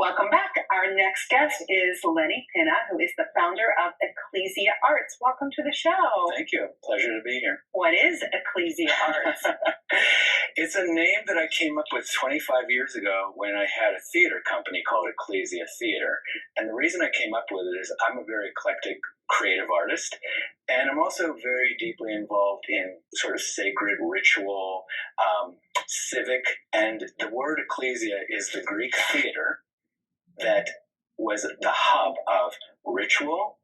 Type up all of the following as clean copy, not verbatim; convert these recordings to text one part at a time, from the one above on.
Welcome back. Our next guest is Lenny Pinna, who is the founder of Ecclesia Arts. Welcome to the show. Thank you. Pleasure to be here. What is Ecclesia Arts? It's a name that I came up with 25 years ago when I had a theater company called Ecclesia Theater. And the reason I came up with it is I'm a very eclectic creative artist, and I'm also very deeply involved in sort of sacred ritual, civic, and the word ecclesia is the Greek theater that was the hub of ritual,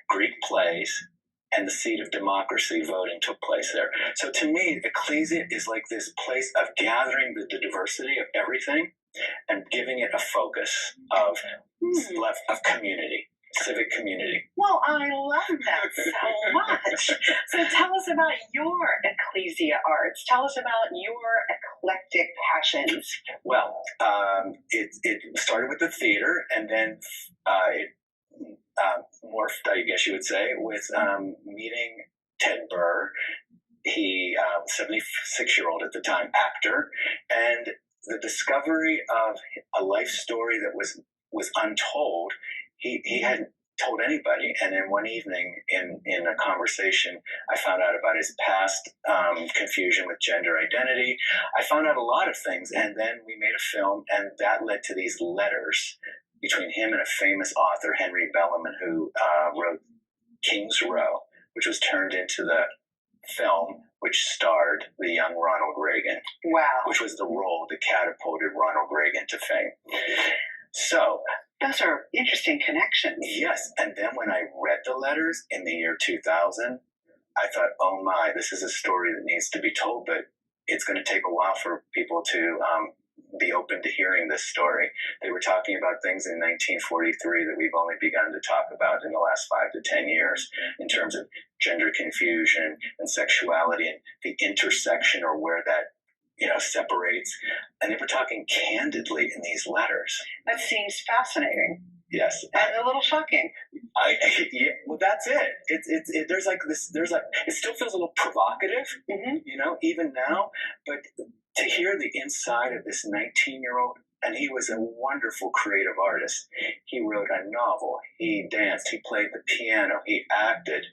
Greek plays, and the seat of democracy. Voting took place there. So to me, ecclesia is like this place of gathering the diversity of everything and giving it a focus of community. Civic community. Well, I love that so much. So tell us about your Ecclesia Arts. Tell us about your eclectic passions. Well, it started with the theater, and then it morphed, I guess you would say, with meeting Ted Burr. He, 76-year-old at the time, actor, and the discovery of a life story that was untold. He hadn't told anybody, and then one evening in a conversation, I found out about his past confusion with gender identity. I found out a lot of things, and then we made a film, and that led to these letters between him and a famous author, Henry Bellamy, who wrote King's Row, which was turned into the film, which starred the young Ronald Reagan. Wow. Which was the role that catapulted Ronald Reagan to fame. So, those are interesting connections. Yes, and then when I read the letters in the year 2000, I thought, oh my, this is a story that needs to be told, but it's going to take a while for people to be open to hearing this story. They were talking about things in 1943 that we've only begun to talk about in the last 5 to 10 years in terms of gender confusion and sexuality and the intersection, or where that separates. And they were talking candidly in these letters. That seems fascinating. Yes. And a little shocking. Yeah, well, that's it. There's it still feels a little provocative, even now, but to hear the inside of this 19-year-old, and he was a wonderful creative artist. He wrote a novel, he danced, he played the piano, he acted.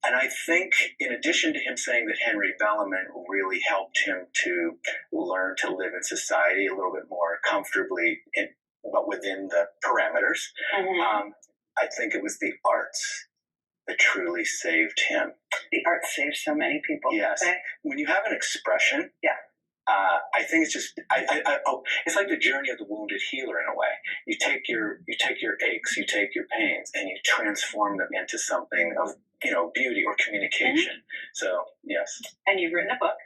And I think, in addition to him saying that Henry Bellamy really helped him to learn to live in society a little bit more comfortably, but within the parameters, I think it was the arts that truly saved him. The arts saved so many people. Yes. Okay? When you have an expression, I think it's just it's like the journey of the wounded healer in a way. You take your aches, you take your pains, and you transform them into something of beauty or communication. So yes. And you've written a book.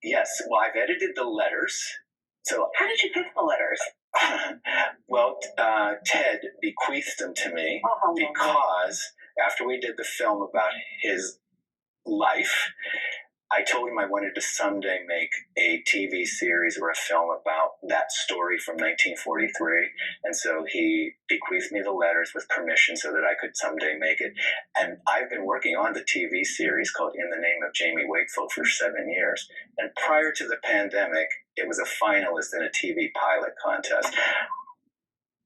Yes. Well, I've edited the letters. So how did you pick the letters? Well, Ted bequeathed them to me because after we did the film about his life, I told him I wanted to someday make a TV series or a film about that story from 1943. And so he bequeathed me the letters with permission so that I could someday make it. And I've been working on the TV series called In the Name of Jamie Wakefield for 7 years. And prior to the pandemic, it was a finalist in a TV pilot contest.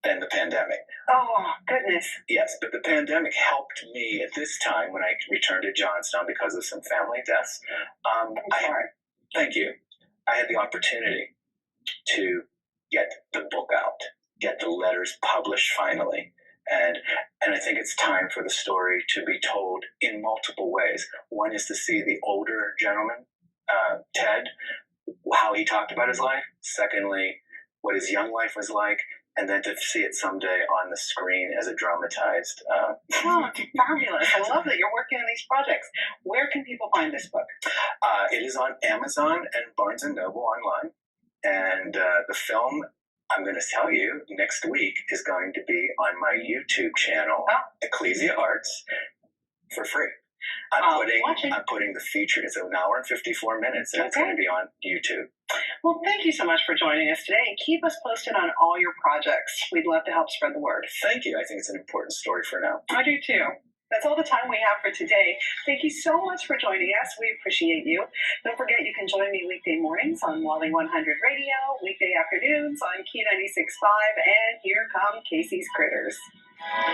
Then the pandemic. Oh, goodness. Yes, but the pandemic helped me at this time when I returned to Johnstown because of some family deaths. Thank you. I had the opportunity to get the book out, get the letters published finally. And I think it's time for the story to be told in multiple ways. One is to see the older gentleman, Ted, how he talked about his life. Secondly, what his young life was like. And then to see it someday on the screen as a dramatized. Oh, fabulous. I love that you're working on these projects. Where can people find this book? It is on Amazon and Barnes & Noble online. And the film, I'm going to tell you, next week is going to be on my YouTube channel, Ecclesia Arts, for free. I'm putting the feature. It's an hour and 54 minutes, and it's going to be on YouTube. Well, thank you so much for joining us today, and keep us posted on all your projects. We'd love to help spread the word. Thank you. I think it's an important story for now. I do too. That's all the time we have for today. Thank you so much for joining us. We appreciate you. Don't forget you can join me weekday mornings on Wally 100 Radio, weekday afternoons on Key 96.5, and here come Casey's Critters.